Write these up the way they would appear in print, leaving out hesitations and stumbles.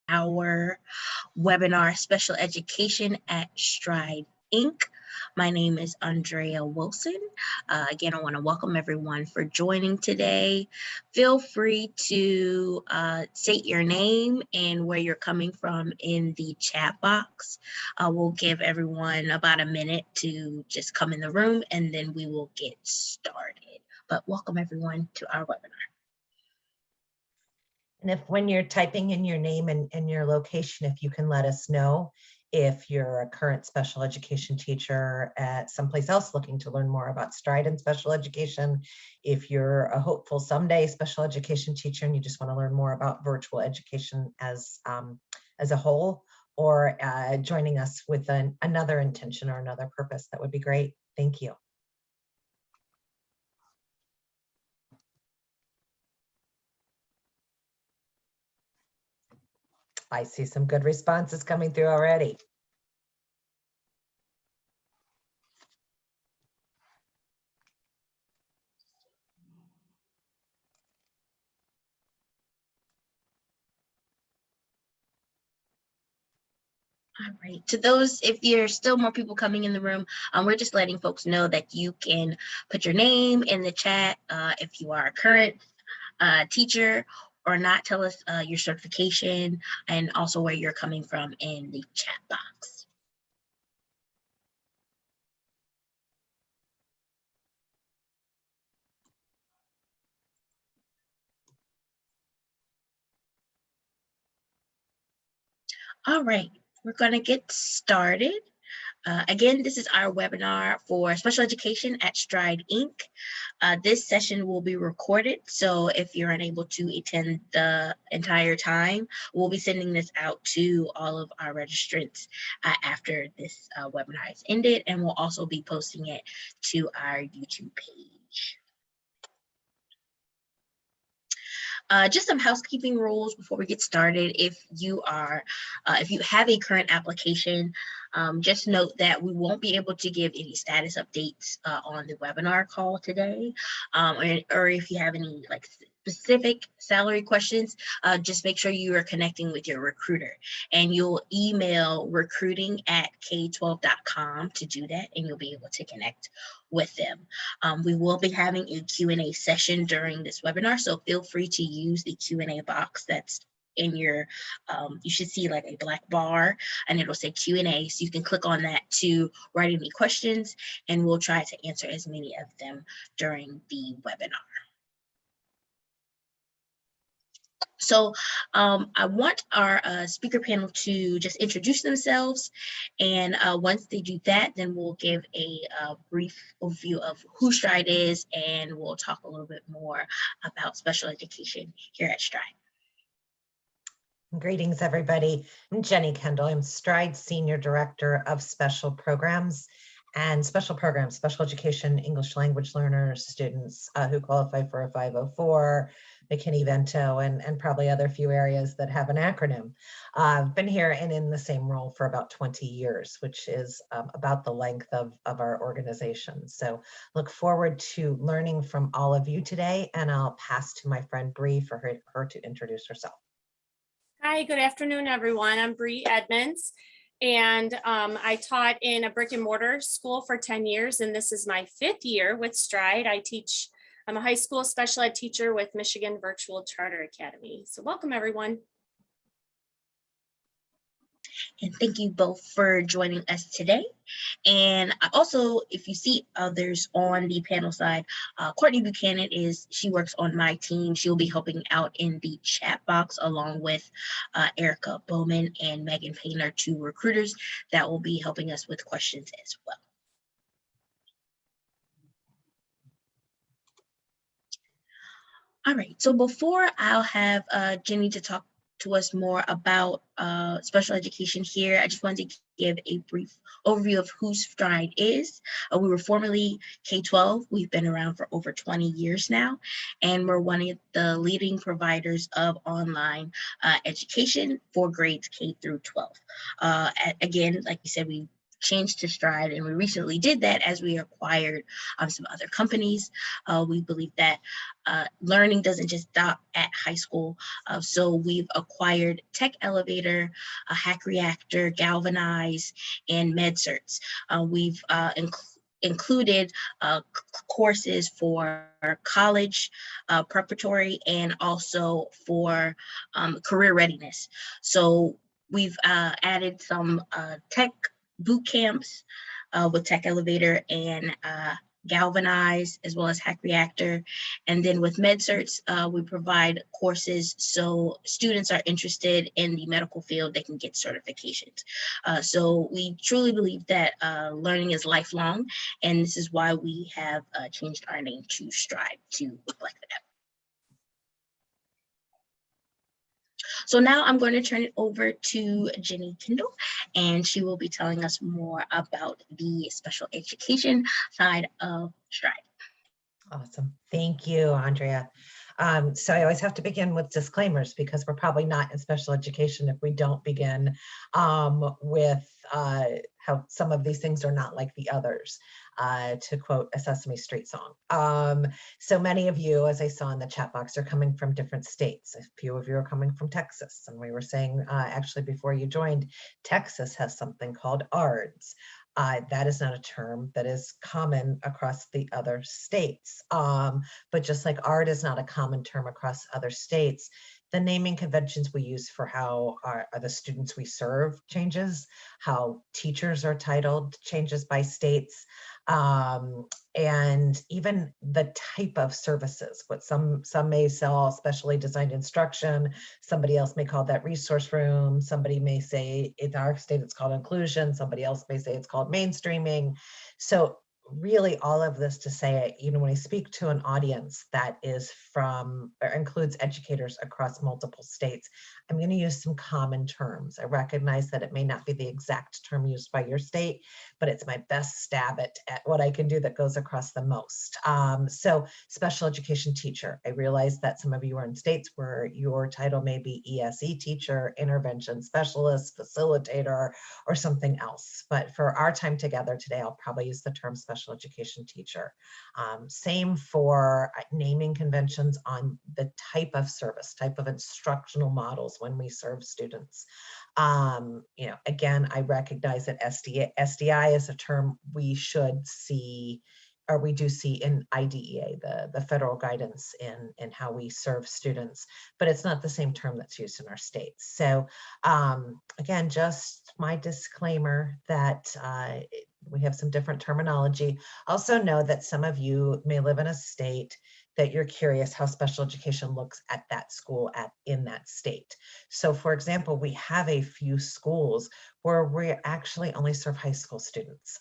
our webinar, Special Education at Stride Inc. My name is Andrea Wilson. Again, I want to welcome everyone for joining today. Feel free to state your name and where you're coming from in the chat box. We'll give everyone about a minute to just come in the room and then we will get started. But welcome everyone to our webinar. And if when you're typing in your name and your location, if you can let us know if you're a current special education teacher at someplace else looking to learn more about Stride and special education, if you're a hopeful someday special education teacher and you just want to learn more about virtual education as a whole, or joining us with another intention or another purpose, that would be great. Thank you. I see some good responses coming through already. All right. To those, if there's still more people coming in the room, we're just letting folks know that you can put your name in the chat if you are a current teacher or not. Tell us your certification and also where you're coming from in the chat box. All right, we're going to get started. Again, this is our webinar for Special Education at Stride Inc. This session will be recorded, so if you're unable to attend the entire time, we'll be sending this out to all of our registrants after this webinar is ended, and we'll also be posting it to our YouTube page. Just some housekeeping rules before we get started. If you have a current application, just note that we won't be able to give any status updates on the webinar call today, or if you have any specific salary questions, just make sure you are connecting with your recruiter, and you'll email recruiting@k12.com to do that, and you'll be able to connect with them. We will be having a Q&A session during this webinar, so feel free to use the Q&A box that's in your, you should see like a black bar and it'll say Q&A, so you can click on that to write any questions and we'll try to answer as many of them during the webinar. So I want our speaker panel to just introduce themselves, and once they do that, then we'll give a brief overview of who Stride is, and we'll talk a little bit more about special education here at Stride. Greetings, everybody. I'm Jenny Kendall. I'm Stride Senior Director of Special Programs and Special Programs, Special Education, English Language Learners, students who qualify for a 504, McKinney-Vento, and probably other few areas that have an acronym. I've been here and in the same role for about 20 years, which is about the length of our organization. So look forward to learning from all of you today, and I'll pass to my friend Bree for her to introduce herself. Hi, good afternoon, everyone. I'm Bree Edmonds, and I taught in a brick and mortar school for 10 years, and this is my 5th year with Stride. I'm a high school special ed teacher with Michigan Virtual Charter Academy. So welcome, everyone. And thank you both for joining us today. And also, if you see others on the panel side, Courtney Buchanan she works on my team. She'll be helping out in the chat box along with Erica Bowman and Megan Painter, 2 recruiters that will be helping us with questions as well. All right, so before I'll have Jenny to talk to us more about special education here, I just wanted to give a brief overview of who Stride is. We were formerly K-12. We've been around for over 20 years now, and we're one of the leading providers of online education for grades K through 12. Again, like you said, we changed to Stride, and we recently did that as we acquired some other companies. We believe that learning doesn't just stop at high school. So we've acquired Tech Elevator, Hack Reactor, Galvanize, and MedCerts. We've included courses for college preparatory and also for career readiness. So we've added some tech boot camps with Tech Elevator and Galvanize, as well as Hack Reactor. And then with MedCerts, we provide courses so students are interested in the medical field, they can get certifications. So we truly believe that learning is lifelong, and this is why we have changed our name to Stride to reflect that. So now I'm going to turn it over to Jenny Kendall, and she will be telling us more about the special education side of Stride. Awesome. Thank you, Andrea. So I always have to begin with disclaimers because we're probably not in special education if we don't begin with how some of these things are not like the others, to quote a Sesame Street song. So many of you, as I saw in the chat box, are coming from different states. A few of you are coming from Texas. And we were saying, actually, before you joined, Texas has something called ARDS. That is not a term that is common across the other states. But just like ARD is not a common term across other states, the naming conventions we use for how are the students we serve changes, how teachers are titled changes by states, and even the type of services. What some may sell specially designed instruction, somebody else may call that resource room, somebody may say in our state it's called inclusion, somebody else may say it's called mainstreaming. So really all of this to say, when I speak to an audience that is from or includes educators across multiple states, I'm going to use some common terms. I recognize that it may not be the exact term used by your state, but it's my best stab at what I can do that goes across the most. So special education teacher, I realize that some of you are in states where your title may be ESE teacher, intervention specialist, facilitator, or something else. But for our time together today, I'll probably use the term special education teacher. Same for naming conventions on the type of service, type of instructional models when we serve students. Again, I recognize that SDI is a term we should see, or we do see in IDEA, the federal guidance in how we serve students, but it's not the same term that's used in our states. So again, just my disclaimer that we have some different terminology. Also know that some of you may live in a state that you're curious how special education looks at that school in that state. So for example, we have a few schools where we actually only serve high school students,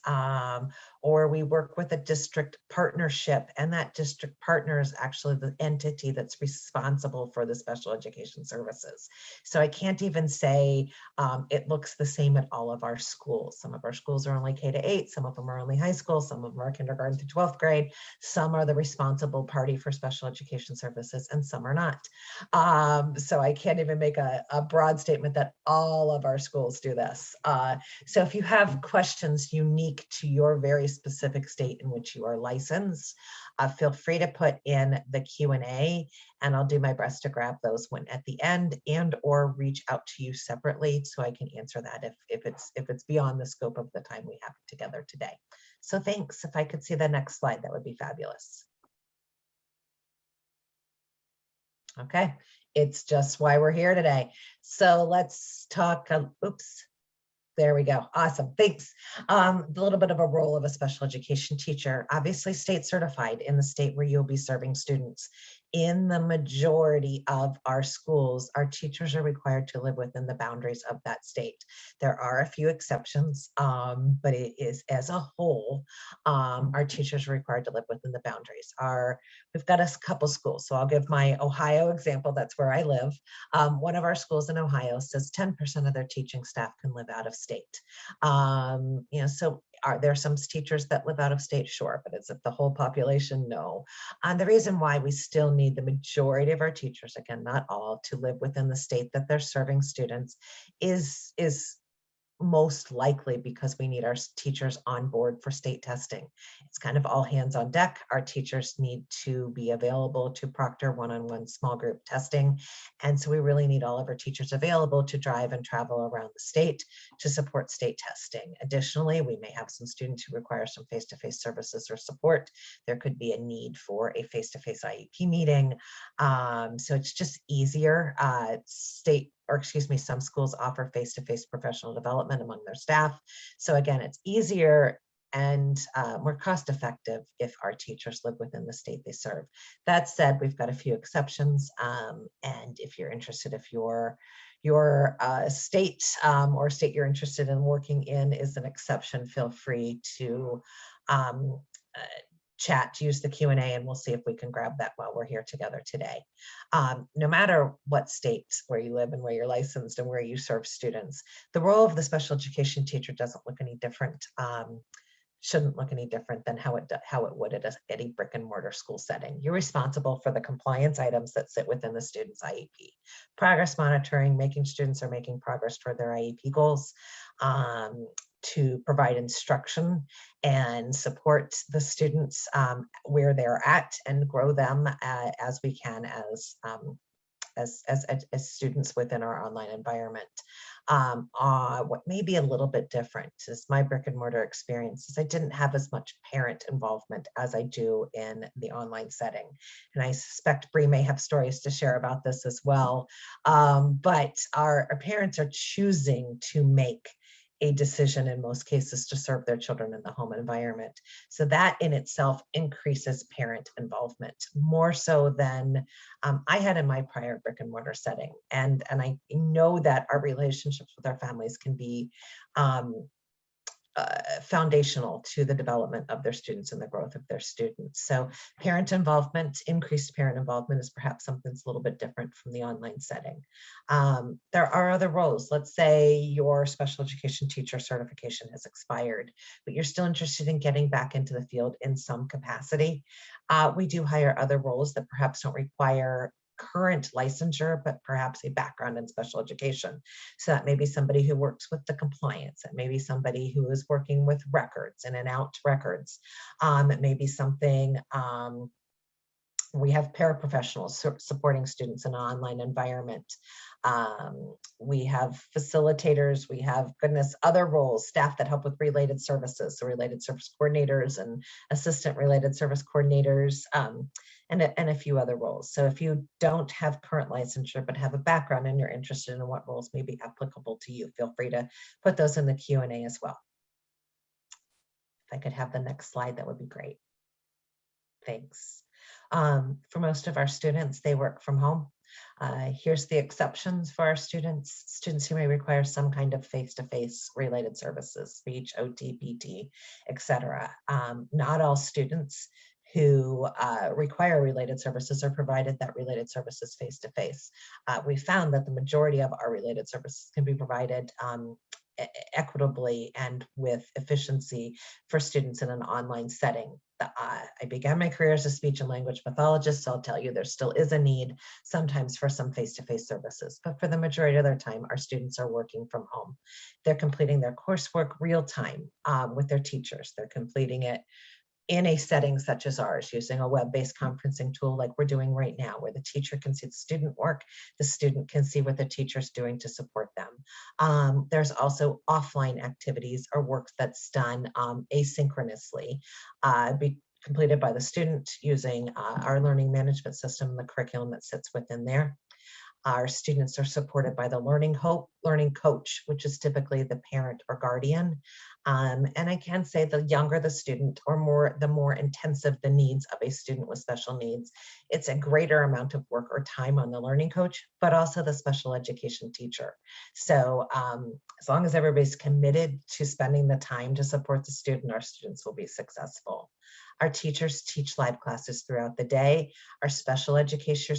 or we work with a district partnership, and that district partner is actually the entity that's responsible for the special education services. So I can't even say it looks the same at all of our schools. Some of our schools are only K-8, some of them are only high school, some of them are kindergarten to 12th grade, some are the responsible party for special education services, and some are not. So I can't even make a broad statement that all of our schools do this. So if you have questions unique to your very specific state in which you are licensed, feel free to put in the Q&A, and I'll do my best to grab those when at the end, and or reach out to you separately so I can answer that if it's beyond the scope of the time we have together today. So thanks. If I could see the next slide, that would be fabulous. Okay, it's just why we're here today. So let's talk, oops. There we go. Awesome. Thanks. A little bit of a role of a special education teacher, obviously state certified in the state where you'll be serving students. In the majority of our schools, our teachers are required to live within the boundaries of that state. There are a few exceptions, but it is as a whole, our teachers are required to live within the boundaries. We've got a couple schools, so I'll give my Ohio example. That's where I live. One of our schools in Ohio says 10% of their teaching staff can live out of state. So are there some teachers that live out of state? Sure, but is it the whole population? No. And the reason why we still need the majority of our teachers, again, not all, to live within the state that they're serving students is most likely because we need our teachers on board for state testing. It's kind of all hands on deck. Our teachers need to be available to proctor one-on-one small group testing. And so we really need all of our teachers available to drive and travel around the state to support state testing. Additionally, we may have some students who require some face-to-face services or support. There could be a need for a face-to-face IEP meeting. So it's just easier. Some schools offer face-to-face professional development among their staff. So again, it's easier and more cost-effective if our teachers live within the state they serve. That said, we've got a few exceptions. And if you're interested, if your state or state you're interested in working in is an exception, feel free to chat, use the Q&A, and we'll see if we can grab that while we're here together today. No matter what state where you live and where you're licensed and where you serve students, the role of the special education teacher doesn't look any different, shouldn't look any different than how it would at a brick and mortar school setting. You're responsible for the compliance items that sit within the student's IEP. Progress monitoring, making students are making progress toward their IEP goals, to provide instruction and support the students where they're at and grow them as we can as students within our online environment. What may be a little bit different is my brick and mortar experiences. I didn't have as much parent involvement as I do in the online setting. And I suspect Bree may have stories to share about this as well. But our parents are choosing to make a decision in most cases to serve their children in the home environment. So that in itself increases parent involvement more so than I had in my prior brick and mortar setting. And I know that our relationships with our families can be foundational to the development of their students and the growth of their students. So parent involvement, increased parent involvement is perhaps something that's a little bit different from the online setting. There are other roles. Let's say your special education teacher certification has expired, but you're still interested in getting back into the field in some capacity. We do hire other roles that perhaps don't require current licensure, but perhaps a background in special education. So that may be somebody who works with the compliance. It may be somebody who is working with records, in and out records. It may be something, we have paraprofessionals supporting students in an online environment. We have facilitators, we have, other roles, staff that help with related services, so related service coordinators and assistant related service coordinators, and a few other roles. So if you don't have current licensure, but have a background and you're interested in what roles may be applicable to you, feel free to put those in the Q&A as well. If I could have the next slide, that would be great. Thanks. For most of our students, they work from home. Here's the exceptions for our students who may require some kind of face-to-face related services, speech, OT, PT, etc. Not all students who require related services are provided that related services face-to-face. We found that the majority of our related services can be provided equitably and with efficiency for students in an online setting. I began my career as a speech and language pathologist, so I'll tell you there still is a need sometimes for some face-to-face services, but for the majority of their time, our students are working from home. They're completing their coursework real time with their teachers. They're completing it in a setting such as ours, using a web-based conferencing tool like we're doing right now, where the teacher can see the student work, the student can see what the teacher's doing to support them. There's also offline activities or work that's done asynchronously, completed by the student using our learning management system, the curriculum that sits within there. Our students are supported by the learning coach, which is typically the parent or guardian. And I can say the younger the student or the more intensive the needs of a student with special needs, it's a greater amount of work or time on the learning coach, but also the special education teacher. So as long as everybody's committed to spending the time to support the student, our students will be successful. Our teachers teach live classes throughout the day. Our special education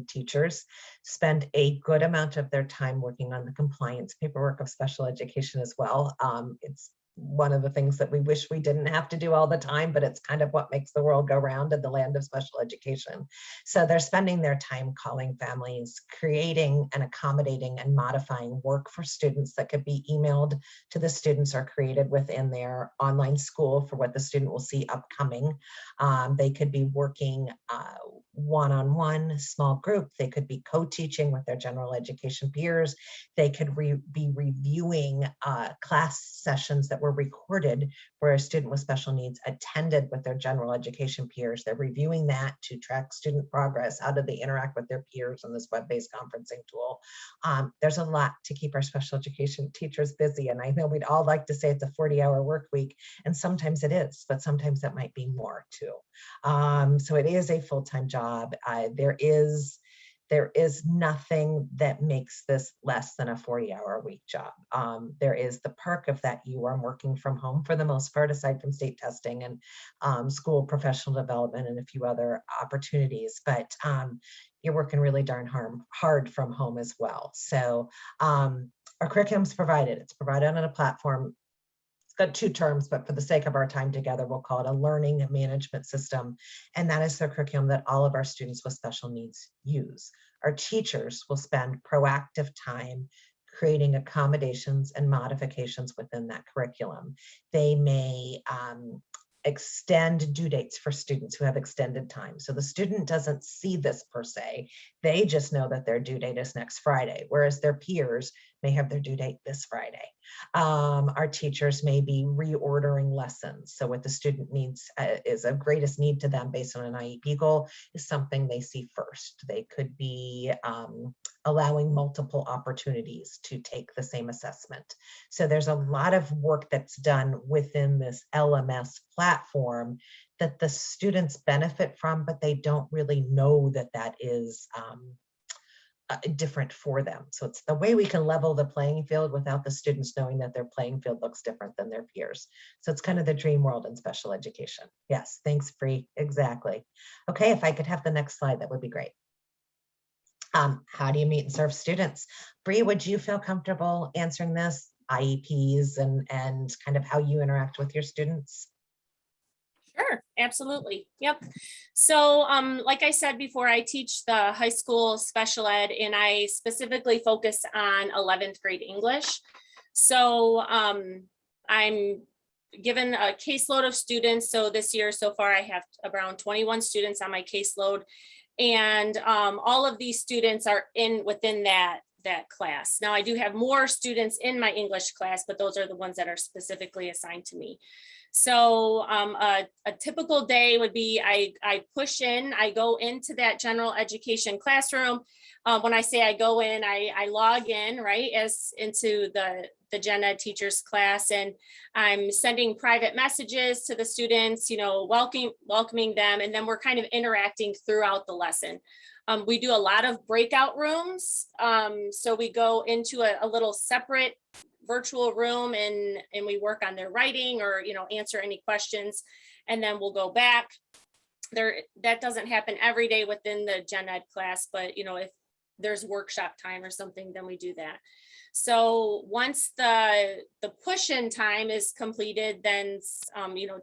teachers spend a good amount of their time working on the compliance paperwork of special education as well. It's one of the things that we wish we didn't have to do all the time, but it's kind of what makes the world go round in the land of special education. So they're spending their time calling families, creating and accommodating and modifying work for students that could be emailed to the students or created within their online school for what the student will see upcoming. They could be working one-on-one, small group. They could be co-teaching with their general education peers. They could be reviewing class sessions that were recorded where a student with special needs attended with their general education peers. They're reviewing that to track student progress. How do they interact with their peers on this web-based conferencing tool? There's a lot to keep our special education teachers busy. And I know we'd all like to say it's a 40-hour work week, and sometimes it is, but sometimes that might be more too. So it is a full-time job. There is nothing that makes this less than a 40-hour a week job. There is the perk of that you are working from home for the most part, aside from state testing and school professional development and a few other opportunities, but you're working really darn hard from home as well. So our curriculum's provided. It's provided on a platform. Got two terms, but for the sake of our time together, we'll call it a learning management system. And that is the curriculum that all of our students with special needs use. Our teachers will spend proactive time creating accommodations and modifications within that curriculum. They may extend due dates for students who have extended time. So the student doesn't see this per se. They just know that their due date is next Friday, whereas their peers may have their due date this Friday. Our teachers may be reordering lessons. So what the student needs is of greatest need to them based on an IEP goal is something they see first. They could be allowing multiple opportunities to take the same assessment. So there's a lot of work that's done within this LMS platform that the students benefit from, but they don't really know that that is different for them. So it's the way we can level the playing field without the students knowing that their playing field looks different than their peers. So it's kind of the dream world in special education. Yes, thanks, Bree. Exactly. Okay, if I could have the next slide, that would be great. How do you meet and serve students? Bree, would you feel comfortable answering this? IEPs and kind of how you interact with your students? Sure, absolutely. Yep. So like I said before, I teach the high school special ed, and I specifically focus on 11th grade English. So I'm given a caseload of students. So this year so far, I have around 21 students on my caseload. And all of these students are within that class. Now I do have more students in my English class, but those are the ones that are specifically assigned to me. So a typical day would be I go into that general education classroom. When I say I go in, I log in, right, as into the gen ed teacher's class, and I'm sending private messages to the students, welcoming them, and then we're kind of interacting throughout the lesson. We do a lot of breakout rooms. So we go into a little separate virtual room and we work on their writing or, answer any questions. And then we'll go back there. That doesn't happen every day within the gen ed class, but if there's workshop time or something, then we do that. So once the push-in time is completed, then,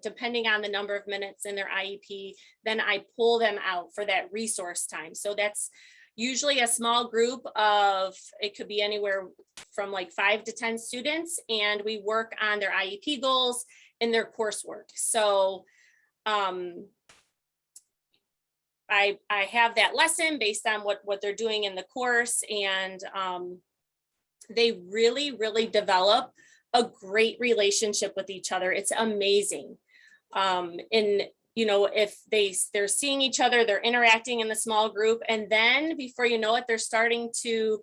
depending on the number of minutes in their IEP, then I pull them out for that resource time. So that's usually a small group of, it could be anywhere from like 5 to 10 students, and we work on their IEP goals and their coursework. So I have that lesson based on what they're doing in the course, and they really, really develop a great relationship with each other. It's amazing. If they're seeing each other, they're interacting in the small group, and then before you know it, they're starting to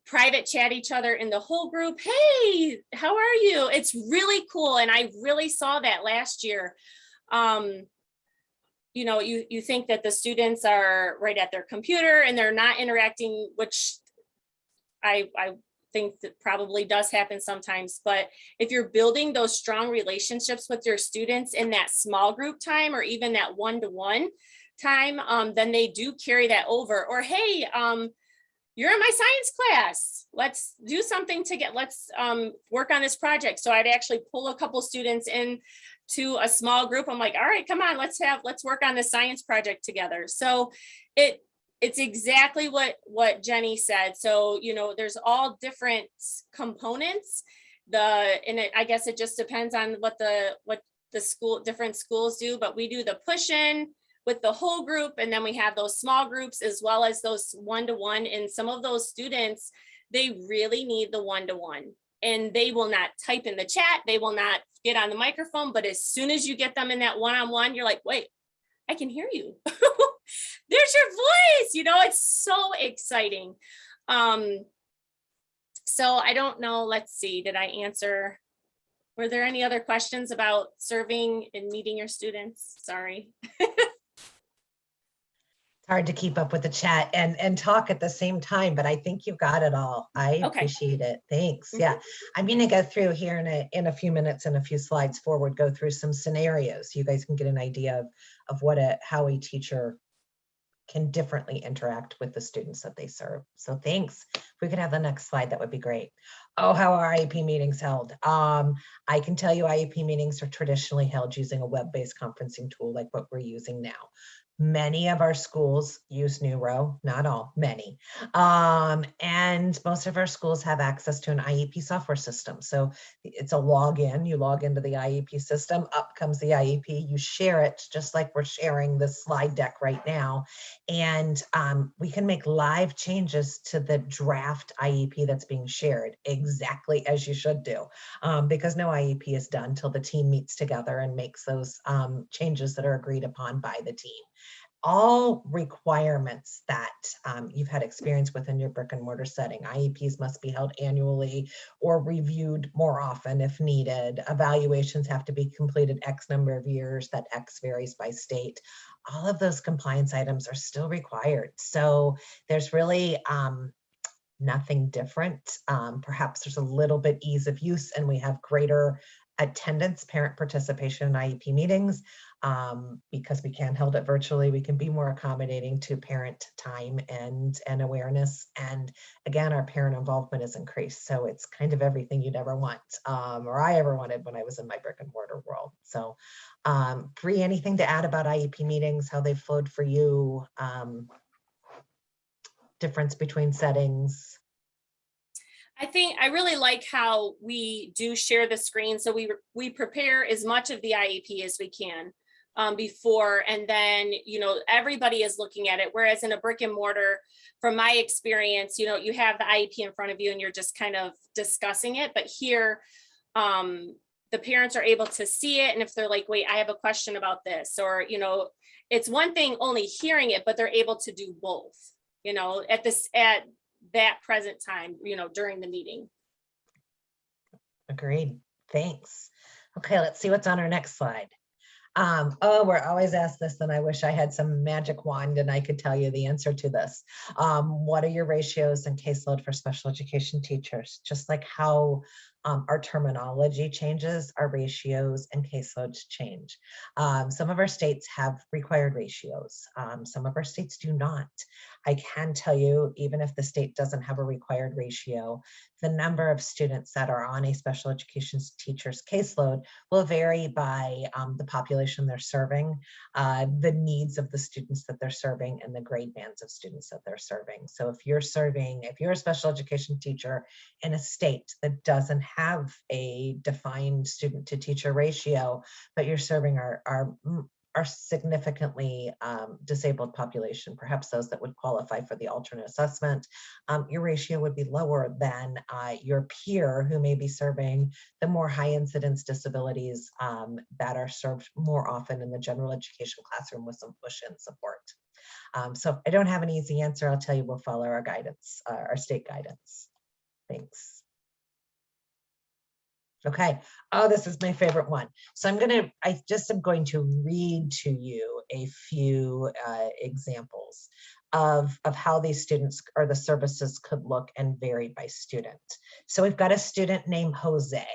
private chat each other in the whole group. Hey, how are you? It's really cool. And I really saw that last year. You think that the students are right at their computer and they're not interacting, which I think that probably does happen sometimes. But if you're building those strong relationships with your students in that small group time, or even that one-to-one time, then they do carry that over. Or, hey, you're in my science class. Let's do something let's work on this project. So I'd actually pull a couple students in to a small group. I'm like, all right, come on, let's work on this science project together. So it's exactly what Jenny said. So, there's all different components. I guess it just depends on what the different schools do, but we do the push in with the whole group, and then we have those small groups as well as those one-to-one. And some of those students, they really need the one-to-one, and they will not type in the chat, they will not get on the microphone, but as soon as you get them in that one-on-one, you're like, wait, I can hear you. There's your voice, it's so exciting. So I don't know, let's see, did I answer? Were there any other questions about serving and meeting your students? Sorry. It's hard to keep up with the chat and talk at the same time, but I think you got it all. I appreciate it. Thanks. Yeah, I'm going to go through here in a few minutes and a few slides forward, go through some scenarios. You guys can get an idea of how a teacher can differently interact with the students that they serve. So thanks. If we could have the next slide, that would be great. Oh, how are IEP meetings held? I can tell you IEP meetings are traditionally held using a web-based conferencing tool like what we're using now. Many of our schools use Neuro, not all, many. And most of our schools have access to an IEP software system. So it's a login, you log into the IEP system, up comes the IEP, you share it just like we're sharing this slide deck right now. And we can make live changes to the draft IEP that's being shared exactly as you should do, because no IEP is done till the team meets together and makes those changes that are agreed upon by the team. All requirements that you've had experience with in your brick and mortar setting. IEPs must be held annually or reviewed more often if needed. Evaluations have to be completed X number of years, that X varies by state. All of those compliance items are still required. So there's really nothing different. Perhaps there's a little bit ease of use and we have greater attendance, parent participation in IEP meetings. Because we can hold it virtually, we can be more accommodating to parent time and awareness. And again, our parent involvement is increased. So it's kind of everything you'd ever want, or I ever wanted when I was in my brick and mortar world. So Bree, anything to add about IEP meetings, how they flowed for you, difference between settings? I think I really like how we do share the screen. So we prepare as much of the IEP as we can before, and then, everybody is looking at it. Whereas in a brick and mortar, from my experience, you have the IEP in front of you and you're just kind of discussing it. But here, the parents are able to see it. And if they're like, wait, I have a question about this, or, it's one thing only hearing it, but they're able to do both, at that present time, during the meeting. Agreed. Thanks. Okay, let's see what's on our next slide. Oh, we're always asked this, and I wish I had some magic wand and I could tell you the answer to this. What are your ratios and caseload for special education teachers? Just like how our terminology changes, our ratios and caseloads change. Some of our states have required ratios. Some of our states do not. I can tell you, even if the state doesn't have a required ratio, the number of students that are on a special education teacher's caseload will vary by the population they're serving, the needs of the students that they're serving, and the grade bands of students that they're serving. So if you're a special education teacher in a state that doesn't have a defined student to teacher ratio, but you're serving our significantly disabled population, perhaps those that would qualify for the alternate assessment, your ratio would be lower than your peer who may be serving the more high incidence disabilities that are served more often in the general education classroom with some push-in support. So if I don't have an easy answer, I'll tell you we'll follow our guidance, our state guidance. Thanks. Okay. Oh, this is my favorite one. So I just am going to read to you a few examples of how these students or the services could look and vary by student. So we've got a student named Jose.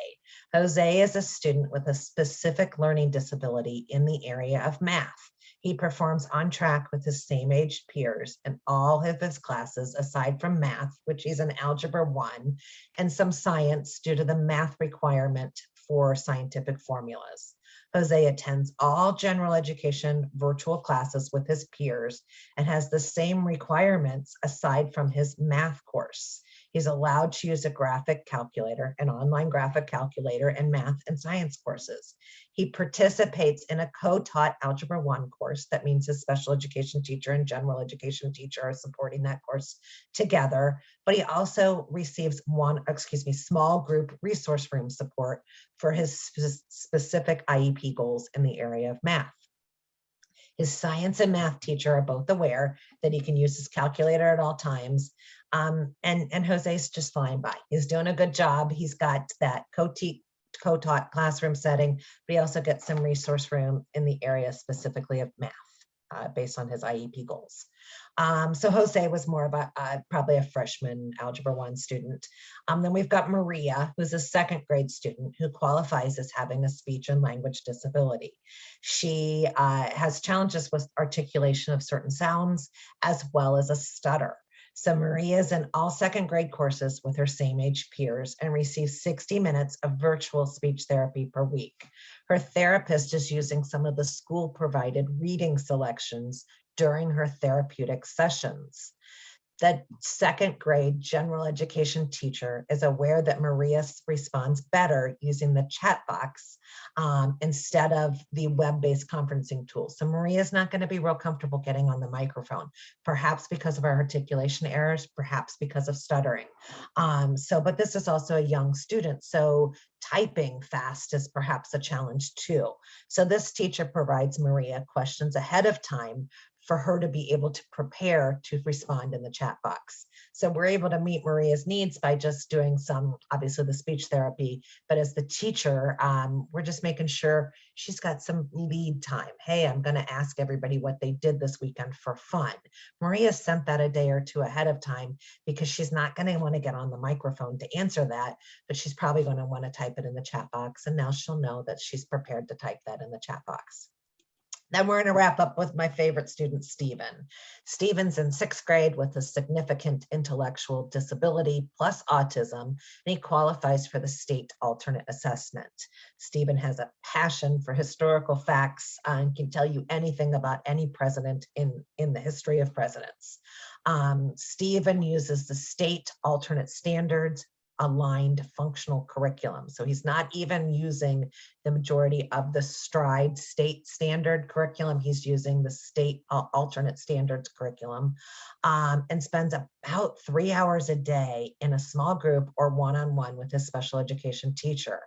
Jose is a student with a specific learning disability in the area of math. He performs on track with his same age peers in all of his classes, aside from math, which he's in Algebra 1, and some science due to the math requirement for scientific formulas. Jose attends all general education virtual classes with his peers and has the same requirements aside from his math course. He's allowed to use a graphic calculator, an online graphic calculator, and math and science courses. He participates in a co-taught Algebra 1 course. That means his special education teacher and general education teacher are supporting that course together. But he also receives small group resource room support for his specific IEP goals in the area of math. His science and math teacher are both aware that he can use his calculator at all times. And Jose's just flying by. He's doing a good job. He's got that co-taught classroom setting, but he also gets some resource room in the area specifically of math based on his IEP goals. So Jose was more about probably a freshman Algebra 1 student. Then we've got Maria, who's a second grade student who qualifies as having a speech and language disability. She has challenges with articulation of certain sounds as well as a stutter. So Maria's in all second grade courses with her same age peers and receives 60 minutes of virtual speech therapy per week. Her therapist is using some of the school provided reading selections during her therapeutic sessions. The second grade general education teacher is aware that Maria responds better using the chat box instead of the web-based conferencing tool. So Maria's not going to be real comfortable getting on the microphone, perhaps because of our articulation errors, perhaps because of stuttering. But this is also a young student, so typing fast is perhaps a challenge too. So this teacher provides Maria questions ahead of time for her to be able to prepare to respond in the chat box. So we're able to meet Maria's needs by just doing some, obviously the speech therapy, but as the teacher, we're just making sure she's got some lead time. Hey, I'm gonna ask everybody what they did this weekend for fun. Maria sent that a day or two ahead of time because she's not gonna wanna get on the microphone to answer that, but she's probably gonna wanna type it in the chat box, and now she'll know that she's prepared to type that in the chat box. Then we're going to wrap up with my favorite student, Stephen. Stephen's in 6th grade with a significant intellectual disability plus autism, and he qualifies for the state alternate assessment. Stephen has a passion for historical facts and can tell you anything about any president in the history of presidents. Stephen uses the state alternate standards aligned functional curriculum. So he's not even using the majority of the Stride state standard curriculum. He's using the state alternate standards curriculum and spends about 3 hours a day in a small group or one-on-one with his special education teacher.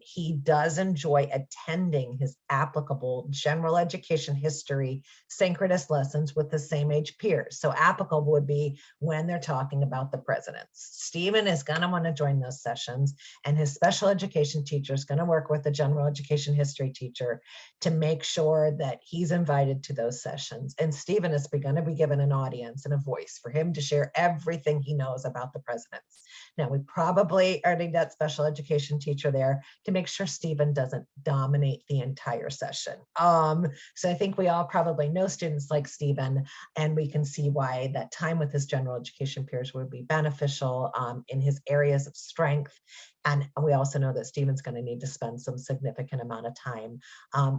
He does enjoy attending his applicable general education history synchronous lessons with the same age peers. So applicable would be when they're talking about the presidents. Stephen is going to want to join those sessions, and his special education teacher is going to work with the general education history teacher to make sure that he's invited to those sessions. And Stephen is going to be given an audience and a voice for him to share everything he knows about the presidents. Now, we probably already need that special education teacher there to make sure Stephen doesn't dominate the entire session. So I think we all probably know students like Stephen, and we can see why that time with his general education peers would be beneficial in his areas of strength. And we also know that Stephen's going to need to spend some significant amount of time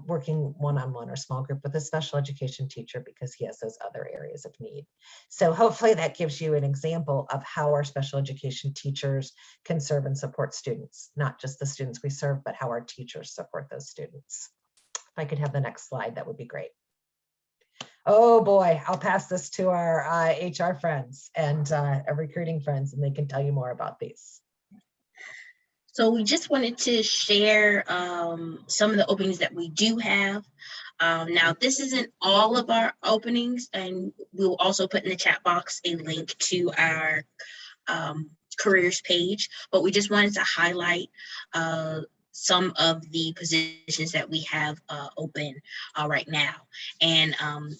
working one-on-one or small group with a special education teacher because he has those other areas of need. So hopefully that gives you an example of how our special education teachers can serve and support students, not just the students we serve, but how our teachers support those students. If I could have the next slide, that would be great. Oh boy, I'll pass this to our HR friends and our recruiting friends, and they can tell you more about these. So we just wanted to share some of the openings that we do have. Now, this isn't all of our openings, and we'll also put in the chat box a link to our careers page, but we just wanted to highlight some of the positions that we have open right now. And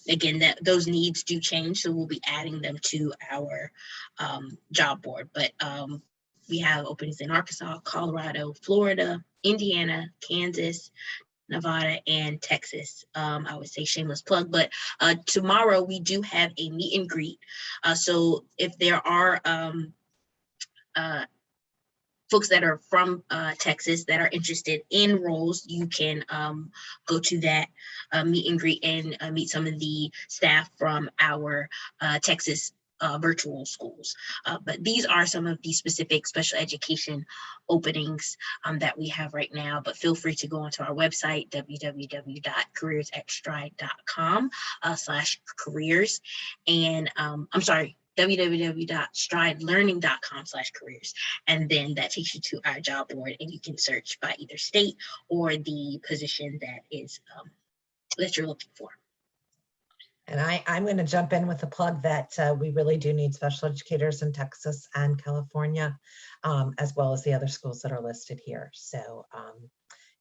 again, those needs do change, so we'll be adding them to our job board. But we have openings in Arkansas, Colorado, Florida, Indiana, Kansas, Nevada, and Texas. I would say shameless plug, but tomorrow we do have a meet and greet. So if there are folks that are from Texas that are interested in roles, you can go to that meet and greet and meet some of the staff from our Texas virtual schools. But these are some of the specific special education openings that we have right now. But feel free to go onto our website, www.careersatstride.com/careers. And I'm sorry, www.stridelearning.com/careers. And then that takes you to our job board, and you can search by either state or the position that is that you're looking for. And I'm going to jump in with a plug that we really do need special educators in Texas and California, as well as the other schools that are listed here. So,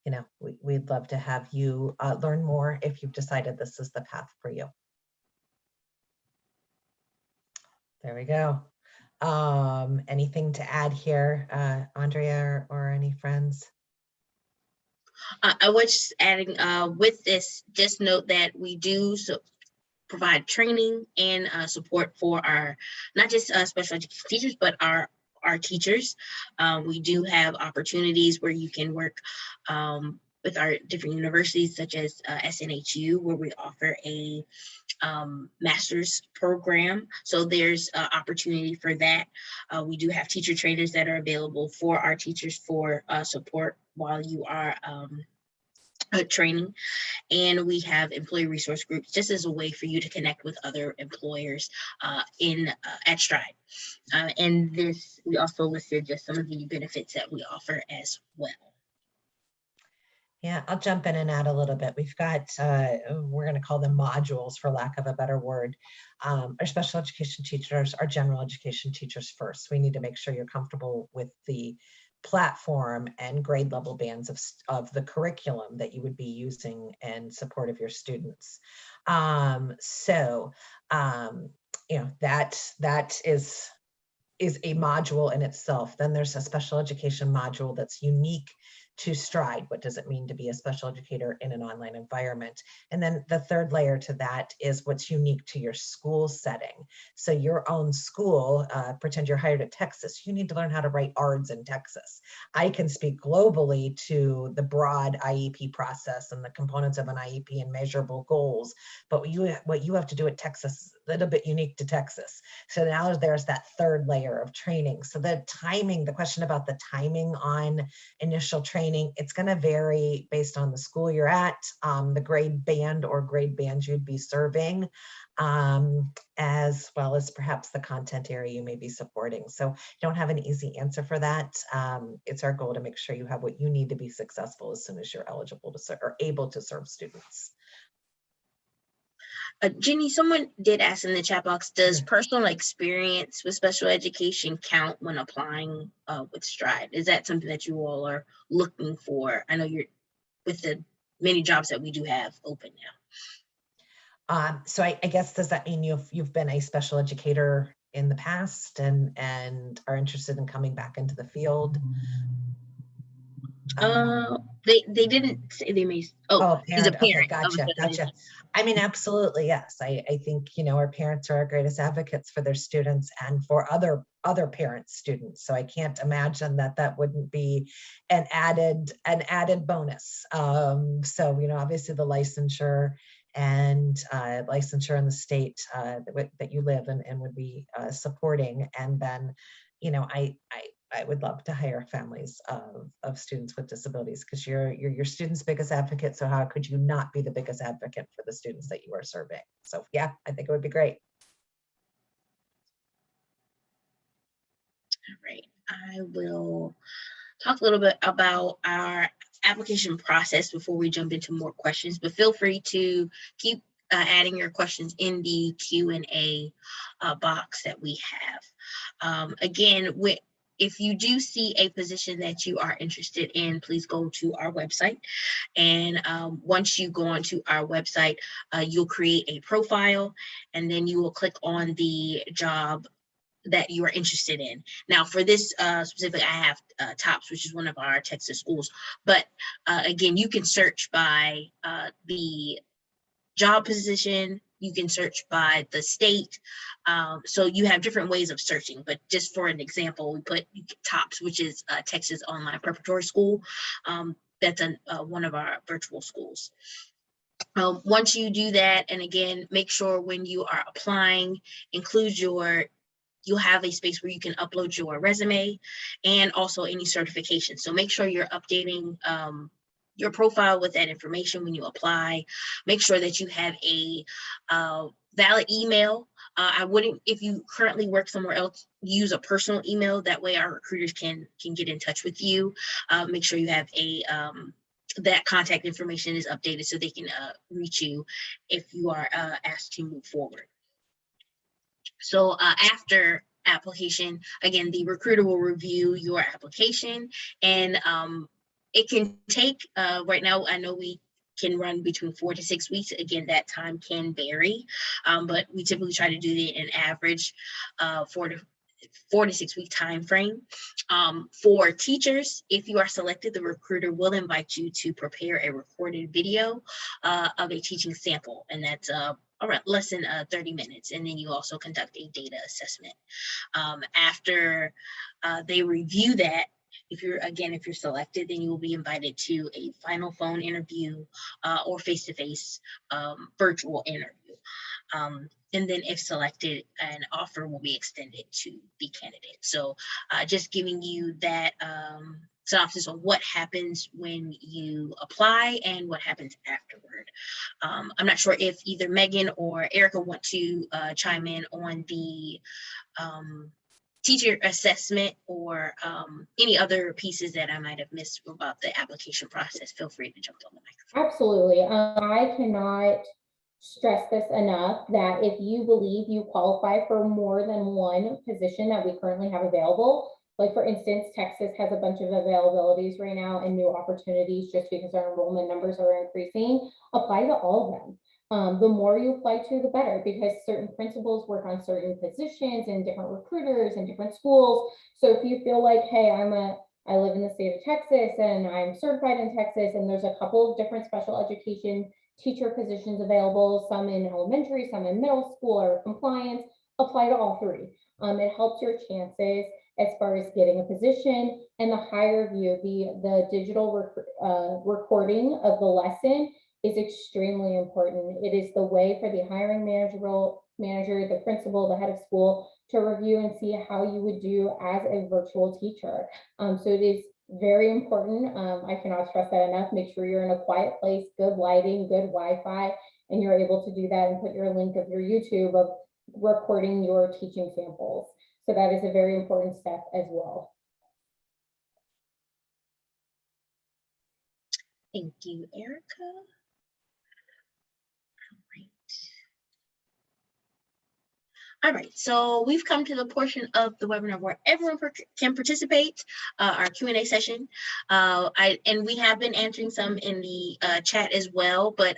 you know, we'd love to have you learn more if you've decided this is the path for you. There we go. Anything to add here, Andrea or any friends? I was just adding with this, just note that we do provide training and support for our, not just special education teachers, but our teachers. We do have opportunities where you can work with our different universities, such as SNHU, where we offer a master's program. So there's opportunity for that. We do have teacher trainers that are available for our teachers for support while you are training. And we have employee resource groups just as a way for you to connect with other employers at Stride. And this, we also listed just some of the benefits that we offer as well. Yeah, I'll jump in and add a little bit. We've got, we're going to call them modules for lack of a better word. Our special education teachers, our general education teachers first. We need to make sure you're comfortable with the platform and grade level bands of the curriculum that you would be using in support of your students. You know, that is a module in itself. Then there's a special education module that's unique to Stride. What does it mean to be a special educator in an online environment? And then the third layer to that is what's unique to your school setting. So your own school, pretend you're hired at Texas, you need to learn how to write ARDS in Texas. I can speak globally to the broad IEP process and the components of an IEP and measurable goals, but what you have to do at Texas is a little bit unique to Texas. So now there's that third layer of training. So the timing, the question about the timing on initial training, it's going to vary based on the school you're at, the grade band or grade bands you'd be serving, as well as perhaps the content area you may be supporting. So don't have an easy answer for that. It's our goal to make sure you have what you need to be successful as soon as you're eligible to serve or able to serve students. Jenny, someone did ask in the chat box, does personal experience with special education count when applying with Stride? Is that something that you all are looking for? I know you're with the many jobs that we do have open now. So I guess, does that mean you've been a special educator in the past and are interested in coming back into the field? They didn't say they may. He's a parent. Okay, gotcha. I mean, absolutely, yes. I think, you know, our parents are our greatest advocates for their students and for other parents' students. So I can't imagine that wouldn't be an added bonus. So, you know, obviously the licensure and licensure in the state that you live in and would be supporting. And then, you know, I would love to hire families of students with disabilities, because you're your students' biggest advocate. So how could you not be the biggest advocate for the students that you are serving? So yeah, I think it would be great. All right, I will talk a little bit about our application process before we jump into more questions, but feel free to keep adding your questions in the Q&A box that we have. Again, if you do see a position that you are interested in, please go to our website. And once you go onto our website, you'll create a profile, and then you will click on the job that you are interested in. Now for this specific, I have TOPS, which is one of our Texas schools, but again, you can search by the job position, you can search by the state. So you have different ways of searching, but just for an example, we put TOPS, which is Texas Online Preparatory School. That's one of our virtual schools. Once you do that, and again, make sure when you are applying, include you'll have a space where you can upload your resume and also any certification. So make sure you're updating your profile with that information when you apply. Make sure that you have a valid email. I wouldn't, if you currently work somewhere else, use a personal email. That way our recruiters can get in touch with you. Make sure you have that contact information is updated so they can reach you if you are asked to move forward. So after application, again, the recruiter will review your application, and it can take, right now, I know we can run between 4 to 6 weeks. Again, that time can vary, but we typically try to do an average 4 to 6 week time frame. For teachers, if you are selected, the recruiter will invite you to prepare a recorded video of a teaching sample, and that's around less than 30 minutes. And then you also conduct a data assessment. After they review that, if you're selected, then you will be invited to a final phone interview or face-to-face virtual interview. And then if selected, an offer will be extended to the candidate. So just giving you that synopsis on what happens when you apply and what happens afterward. I'm not sure if either Megan or Erica want to chime in on the teacher assessment or any other pieces that I might have missed about the application process. Feel free to jump on the microphone. Absolutely. I cannot stress this enough that if you believe you qualify for more than one position that we currently have available, like for instance, Texas has a bunch of availabilities right now and new opportunities just because our enrollment numbers are increasing, apply to all of them. The more you apply to, the better, because certain principals work on certain positions and different recruiters and different schools. So if you feel like, hey, I live in the state of Texas and I'm certified in Texas, and there's a couple of different special education teacher positions available, some in elementary, some in middle school or compliance, apply to all three. It helps your chances as far as getting a position. And the higher view, the digital recording of the lesson is extremely important. It is the way for the hiring manager, the principal, the head of school to review and see how you would do as a virtual teacher. So it is very important. I cannot stress that enough. Make sure you're in a quiet place, good lighting, good Wi-Fi, and you're able to do that and put your link of your YouTube of recording your teaching samples. So that is a very important step as well. Thank you, Erica. All right, so we've come to the portion of the webinar where everyone can participate, our Q&A session. And we have been answering some in the chat as well, but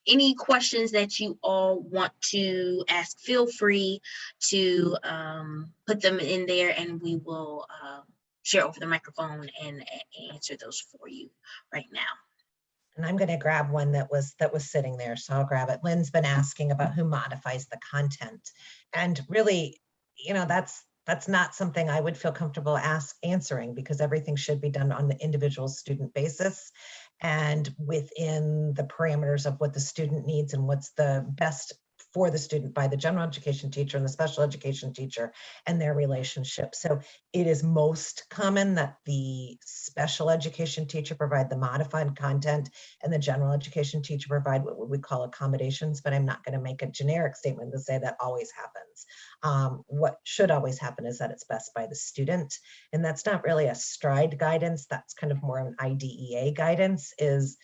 any questions that you all want to ask, feel free to put them in there and we will share over the microphone and answer those for you right now. And I'm going to grab one that was sitting there, so I'll grab it. Lynn's been asking about who modifies the content, and really, that's not something I would feel comfortable answering, because everything should be done on the individual student basis and within the parameters of what the student needs and what's the best for the student by the general education teacher and the special education teacher and their relationship. So it is most common that the special education teacher provide the modified content and the general education teacher provide what we call accommodations, but I'm not going to make a generic statement to say that always happens. What should always happen is that it's best by the student, and that's not really a Stride guidance. That's kind of more an IDEA guidance, is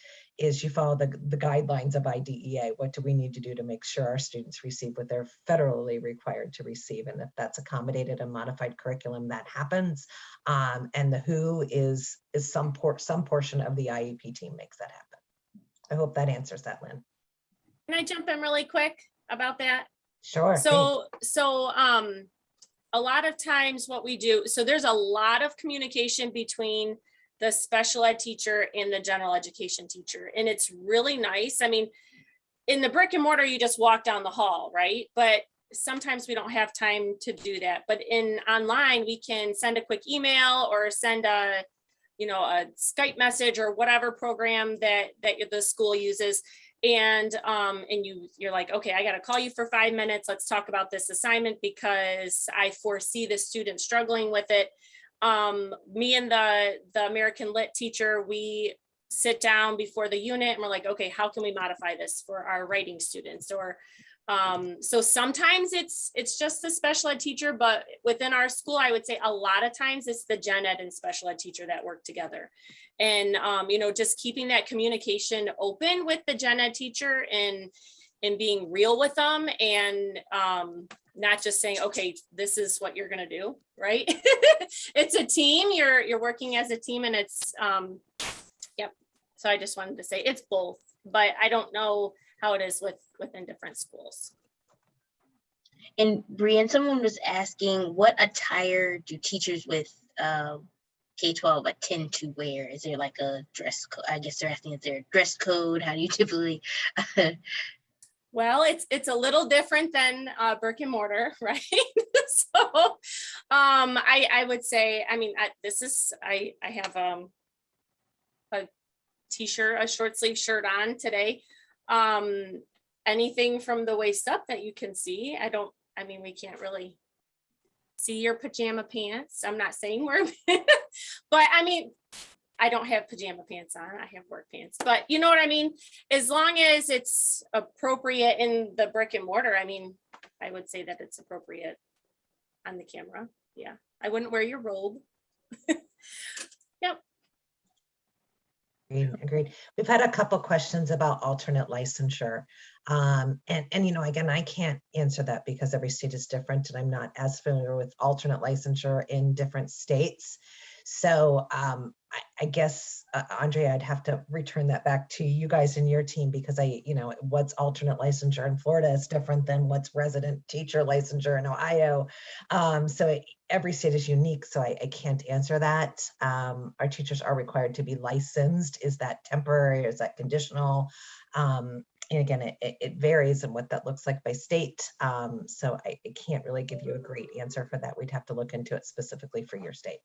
you follow the guidelines of IDEA. What do we need to do to make sure our students receive what they're federally required to receive? And if that's accommodated and modified curriculum, that happens. And the WHO is some portion of the IEP team makes that happen. I hope that answers that, Lynn. Can I jump in really quick about that? Sure. So a lot of times what we do, so there's a lot of communication between the special ed teacher and the general education teacher. And it's really nice. I mean, in the brick and mortar, you just walk down the hall, right? But sometimes we don't have time to do that. But in online, we can send a quick email or send a Skype message or whatever program that the school uses. And you're like, okay, I got to call you for 5 minutes. Let's talk about this assignment because I foresee the student struggling with it. Me and the American Lit teacher, we sit down before the unit and we're like, okay, how can we modify this for our writing students? Or so sometimes it's just the special ed teacher, but within our school, I would say a lot of times it's the gen ed and special ed teacher that work together. And, just keeping that communication open with the gen ed teacher and being real with them and not just saying, okay, this is what you're going to do, right? It's a team, you're working as a team and it's, yep. So I just wanted to say it's both, but I don't know how it is within different schools. And Brian, someone was asking, what attire do teachers with K-12 tend to wear? Is there like a dress code? I guess they're asking, is there a dress code? How do you typically? Well, it's a little different than brick and mortar, right? So I would say, I mean, I have a t-shirt, a short sleeve shirt on today. Anything from the waist up that you can see. We can't really see your pajama pants. I'm not saying we're, but I mean, I don't have pajama pants on. I have work pants, but you know what I mean? As long as it's appropriate in the brick and mortar, I mean, I would say that it's appropriate on the camera. Yeah. I wouldn't wear your robe. Yep. Agreed. We've had a couple questions about alternate licensure. And again, I can't answer that because every state is different and I'm not as familiar with alternate licensure in different states. So I guess, Andrea, I'd have to return that back to you guys and your team because what's alternate licensure in Florida is different than what's resident teacher licensure in Ohio. Every state is unique, so I can't answer that. Our teachers are required to be licensed. Is that temporary? Is that conditional? And again, it varies in what that looks like by state. So I can't really give you a great answer for that. We'd have to look into it specifically for your state.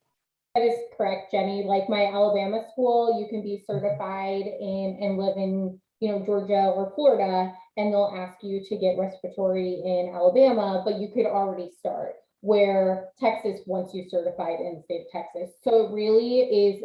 That is correct, Jenny. Like my Alabama school, you can be certified and live in, Georgia or Florida, and they'll ask you to get respiratory in Alabama, but you could already start. Where Texas wants you certified in the state of Texas. So it really is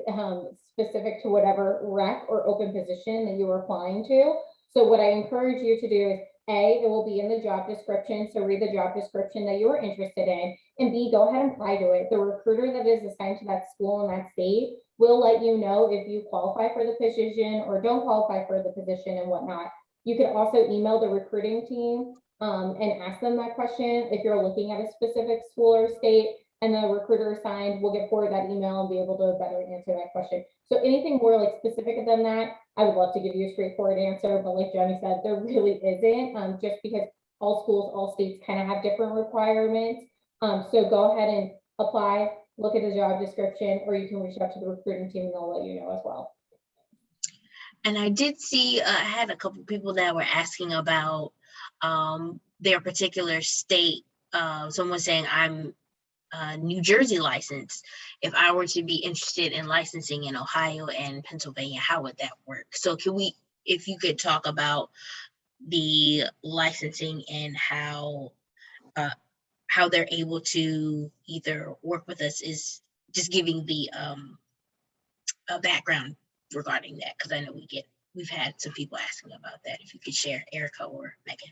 specific to whatever rec or open position that you're applying to. So what I encourage you to do is A, it will be in the job description. So read the job description that you're interested in, and B, go ahead and apply to it. The recruiter that is assigned to that school in that state will let you know if you qualify for the position or don't qualify for the position and whatnot. You can also email the recruiting team and ask them that question if you're looking at a specific school or state, and the recruiter assigned will get forwarded that email and be able to better answer that question. So anything more like specific than that, I would love to give you a straightforward answer, but like Jenny said, there really isn't, just because all schools, all states kind of have different requirements. So go ahead and apply, look at the job description, or you can reach out to the recruiting team and they'll let you know as well. And I did see, I had a couple people that were asking about their particular state. Someone saying, I'm New Jersey licensed. If I were to be interested in licensing in Ohio and Pennsylvania, how would that work? So if you could talk about the licensing and how they're able to either work with us, is just giving the background regarding that, because I know we've had some people asking about that. If you could share, Erica or Megan.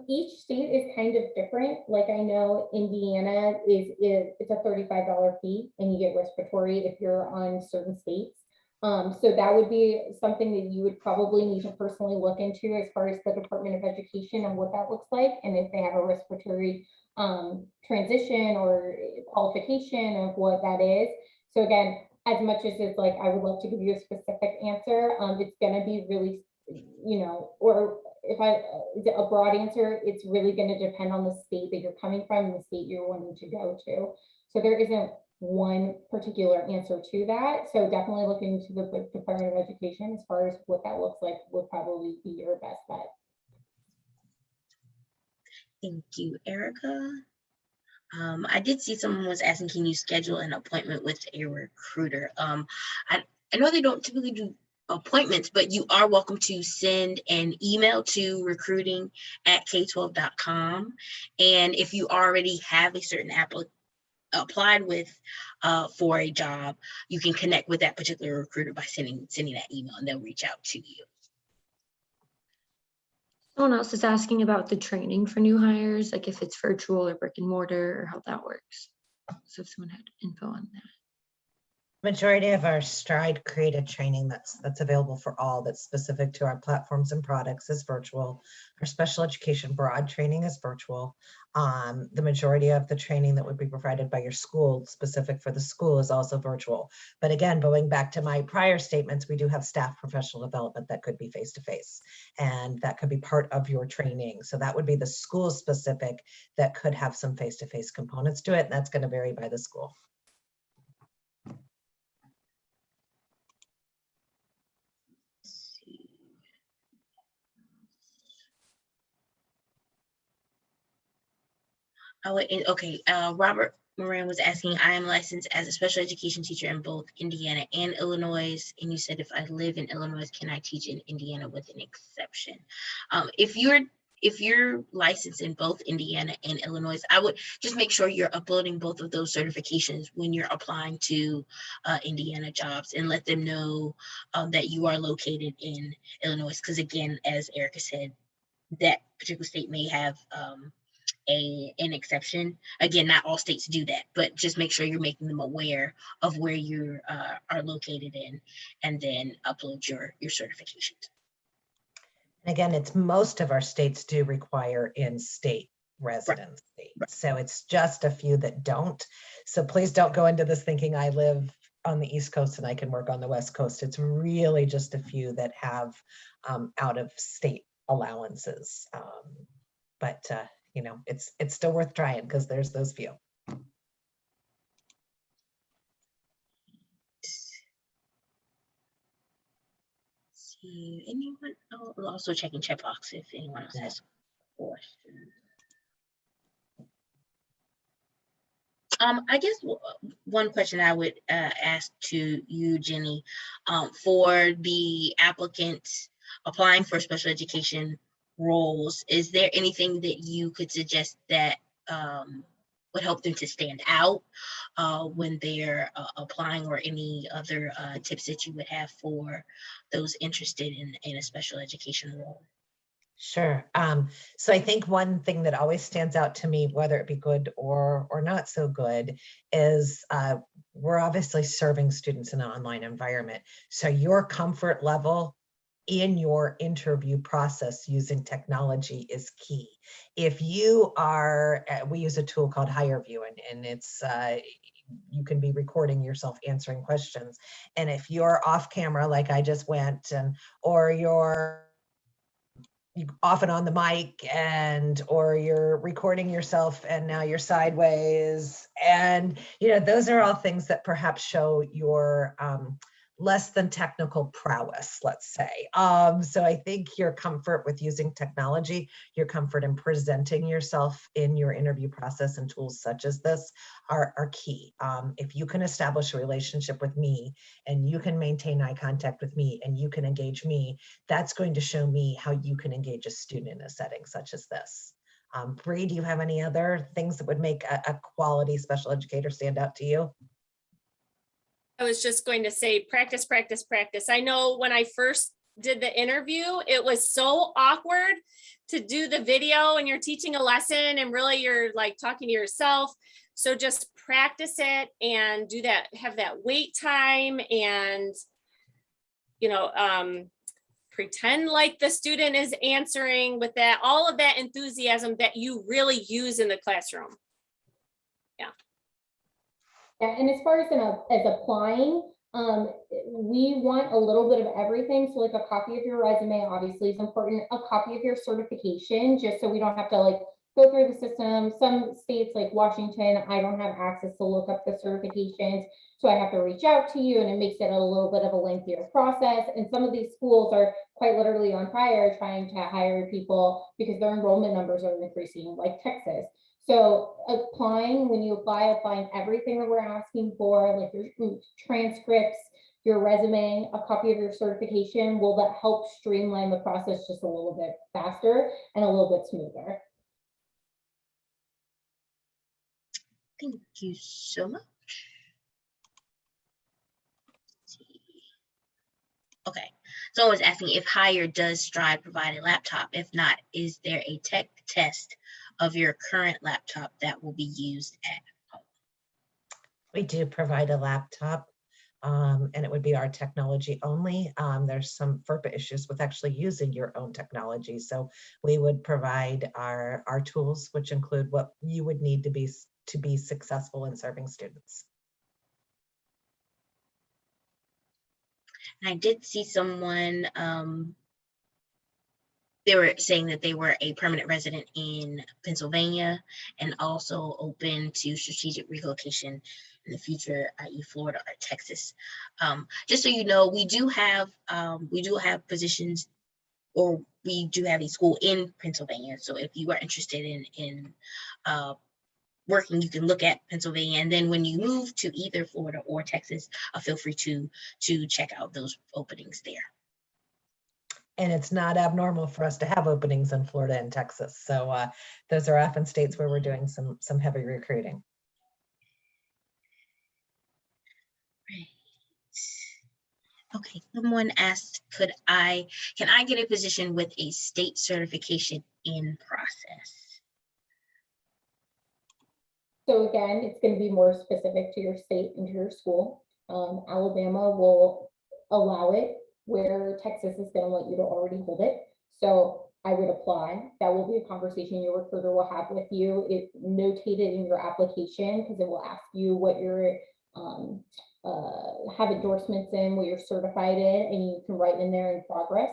Each state is kind of different. Like I know Indiana it's a $35 fee and you get respiratory if you're on certain states. So that would be something that you would probably need to personally look into as far as the Department of Education and what that looks like, and if they have a respiratory transition or qualification of what that is. So again, as much as it's like I would love to give you a specific answer, it's going to be really, or a broad answer, it's really going to depend on the state that you're coming from and the state you're wanting to go to. So there isn't one particular answer to that. So definitely look into the Department of Education as far as what that looks like would probably be your best bet. Thank you, Erica. I did see someone was asking, can you schedule an appointment with a recruiter? I know they don't typically do appointments, but you are welcome to send an email to recruiting@k12.com. And if you already have a certain applied with for a job, you can connect with that particular recruiter by sending that email, and they'll reach out to you. Someone else is asking about the training for new hires, like if it's virtual or brick and mortar or how that works. So if someone had info on that. Majority of our Stride created training that's available for all, that's specific to our platforms and products, is virtual. Our special education broad training is virtual. The majority of the training that would be provided by your school, specific for the school, is also virtual. But again, going back to my prior statements, we do have staff professional development that could be face-to-face, and that could be part of your training. So that would be the school specific that could have some face-to-face components to it, and that's going to vary by the school. Oh, okay. Robert Moran was asking, I am licensed as a special education teacher in both Indiana and Illinois. And you said, if I live in Illinois, can I teach in Indiana with an exception? If you're licensed in both Indiana and Illinois, I would just make sure you're uploading both of those certifications when you're applying to Indiana jobs, and let them know that you are located in Illinois. Because again, as Erica said, that particular state may have an exception. Again, not all states do that, but just make sure you're making them aware of where you are located in, and then upload your certifications. And again, it's most of our states do require in-state residency. Right. So it's just a few that don't. So please don't go into this thinking I live on the East Coast and I can work on the West Coast. It's really just a few that have out of state allowances. But you know, it's still worth trying, because there's those few. See anyone else? Also checking chat box if anyone else has questions. I guess one question I would ask to you, Jenny, for the applicants applying for special education roles, is there anything that you could suggest that would help them to stand out when they're applying, or any other tips that you would have for those interested in a special education role? Sure. So I think one thing that always stands out to me, whether it be good or not so good, is we're obviously serving students in an online environment. So your comfort level in your interview process using technology is key. If you are, we use a tool called HireVue, and it's you can be recording yourself answering questions. And if you're off camera, like I just went, or you're off and on the mic, or you're recording yourself and now you're sideways, and you know, those are all things that perhaps show your less than technical prowess, let's say. So I think your comfort with using technology, your comfort in presenting yourself in your interview process, and tools such as this are key. If you can establish a relationship with me, and you can maintain eye contact with me, and you can engage me, that's going to show me how you can engage a student in a setting such as this. Bree, do you have any other things that would make a quality special educator stand out to you? I was just going to say, practice, practice, practice. I know when I first did the interview, it was so awkward to do the video and you're teaching a lesson and really you're like talking to yourself. So just practice it and do that, have that wait time, and, you know, pretend like the student is answering with that, all of that enthusiasm that you really use in the classroom. Yeah, and as far as applying, We want a little bit of everything. So like a copy of your resume obviously is important, a copy of your certification, just so we don't have to like go through the system. Some states like Washington, I don't have access to look up the certifications. So I have to reach out to you, and it makes it a little bit of a lengthier process. And some of these schools are quite literally on fire trying to hire people because their enrollment numbers are increasing, like Texas. So applying, when you applying everything that we're asking for, like your transcripts, your resume, a copy of your certification, will that help streamline the process just a little bit faster and a little bit smoother. Thank you so much. Okay, someone was asking if Hire does Stride provide a laptop. If not, is there a tech test of your current laptop that will be used at home? We do provide a laptop, and it would be our technology only. There's some FERPA issues with actually using your own technology. So we would provide our tools, which include what you would need to be successful in serving students. And I did see someone, they were saying that they were a permanent resident in Pennsylvania and also open to strategic relocation in the future, i.e. Florida or Texas. Just so you know, we do have positions, or we do have a school in Pennsylvania. So if you are interested in working, you can look at Pennsylvania, and then when you move to either Florida or Texas, feel free to check out those openings there. And it's not abnormal for us to have openings in Florida and Texas. So those are often states where we're doing some heavy recruiting. Right. Okay, someone asked, can I get a position with a state certification in process? So again, it's going to be more specific to your state and to your school. Alabama will allow it, where Texas is going to let you to already hold it. So I would apply. That will be a conversation your recruiter will have with you. It's notated in your application because it will ask you what your have endorsements in, what you're certified in, and you can write in there in progress.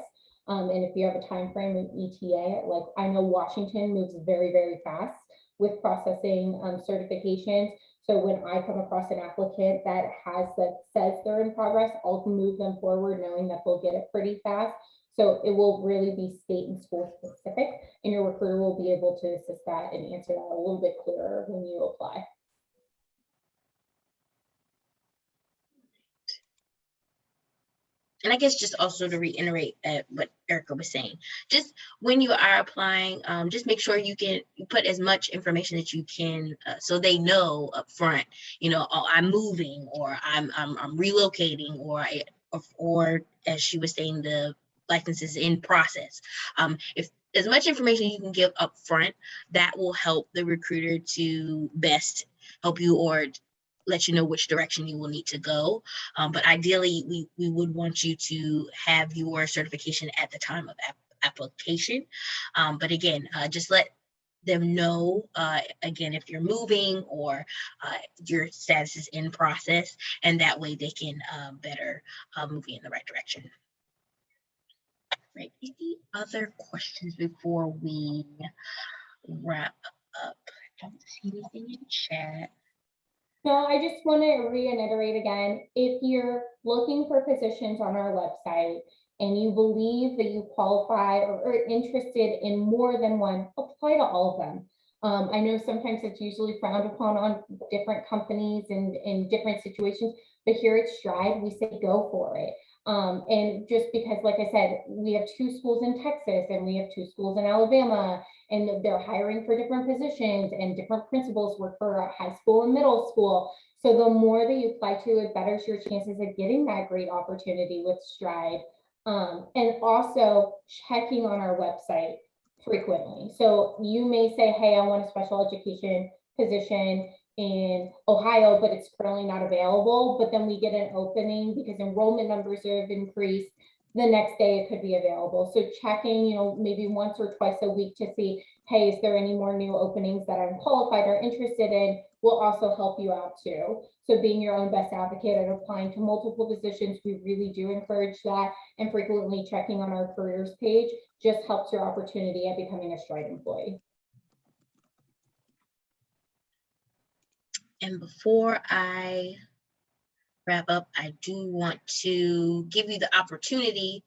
And if you have a time frame in ETA, like I know Washington moves very, very fast with processing certifications. So when I come across an applicant that says they're in progress, I'll move them forward knowing that they'll get it pretty fast. So it will really be state and school specific, and your recruiter will be able to assist that and answer that a little bit clearer when you apply. And I guess just also to reiterate what Erica was saying, just when you are applying, just make sure you put as much information that you can, so they know up front, oh, I'm moving, or I'm relocating, or as she was saying, the license is in process. If as much information you can give up front, that will help the recruiter to best help you or let you know which direction you will need to go. But ideally, we would want you to have your certification at the time of application. But again, just let them know, again, if you're moving or your status is in process, and that way they can better move you in the right direction. Right. Any other questions before we wrap up? I don't see anything in chat. So I just want to reiterate again, if you're looking for positions on our website and you believe that you qualify or are interested in more than one, apply to all of them. I know sometimes it's usually frowned upon on different companies and in different situations, but here at Stride, we say go for it. And just because, like I said, we have 2 schools in Texas and we have 2 schools in Alabama, and they're hiring for different positions, and different principals work for high school and middle school. So the more that you apply to, it betters your chances of getting that great opportunity with Stride. And also checking on our website frequently. So you may say, hey, I want a special education position in Ohio, but it's currently not available. But then we get an opening because enrollment numbers have increased. the next day it could be available. So checking, you know, maybe once or twice a week to see, hey, is there any more new openings that I'm qualified or interested in, will also help you out too. So being your own best advocate and applying to multiple positions, we really do encourage that. And frequently checking on our careers page just helps your opportunity at becoming a Stride employee. And before I wrap up, I do want to give you the opportunity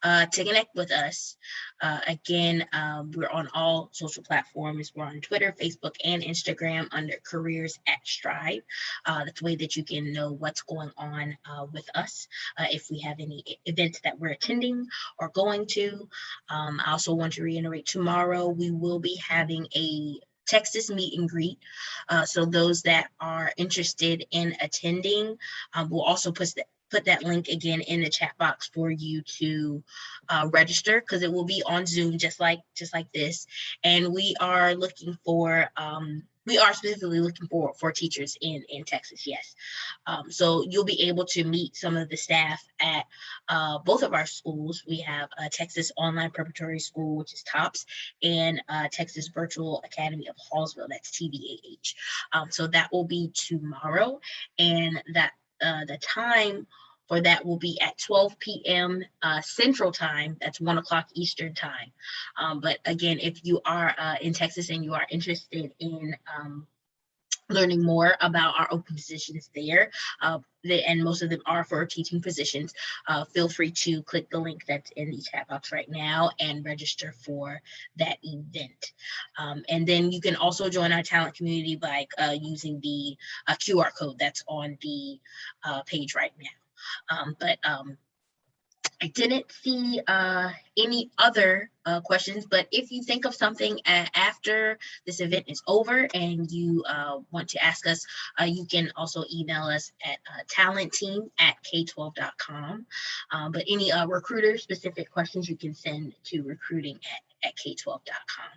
to connect with us. Again, we're on all social platforms. We're on Twitter, Facebook, and Instagram under Careers at Stride. That's the way that you can know what's going on with us. If we have any events that we're attending or going to. I also want to reiterate, tomorrow we will be having a Texas meet and greet. So those that are interested in attending, we'll also put that link again in the chat box for you to register, because it will be on Zoom just like this. And we are looking for we are specifically looking for teachers in Texas, yes. So you'll be able to meet some of the staff at both of our schools. We have Texas Online Preparatory School, which is TOPS, and Texas Virtual Academy of Hallsville, that's TVAH. So that will be tomorrow, and that the time for that will be at 12 p.m. Central Time. That's 1 o'clock Eastern Time. But again, if you are in Texas and you are interested in learning more about our open positions there, and most of them are for teaching positions, feel free to click the link that's in the chat box right now and register for that event. And then you can also join our talent community by using the QR code that's on the page right now. I didn't see any other questions, but if you think of something after this event is over and you want to ask us, you can also email us at talentteam@k12.com. But any recruiter specific questions you can send to recruiting@k12.com.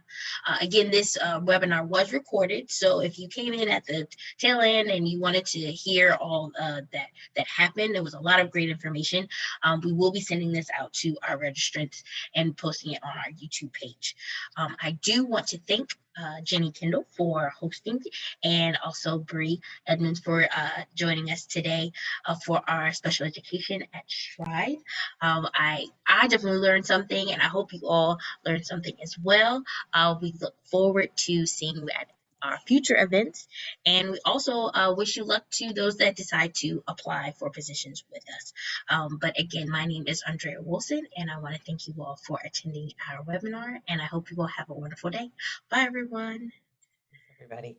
Again, this webinar was recorded, so if you came in at the tail end and you wanted to hear all that happened, there was a lot of great information. We will be sending this out to our registrants and posting it on our YouTube page. I do want to thank Jenny Kendall for hosting, and also Bree Edmonds for joining us today for our special education at Stride. I definitely learned something, and I hope you all learned something as well. We look forward to seeing you at our future events, and we also wish you luck to those that decide to apply for positions with us. But again, my name is Andrea Wilson, and I want to thank you all for attending our webinar, and I hope you all have a wonderful day. Bye, everyone. Everybody.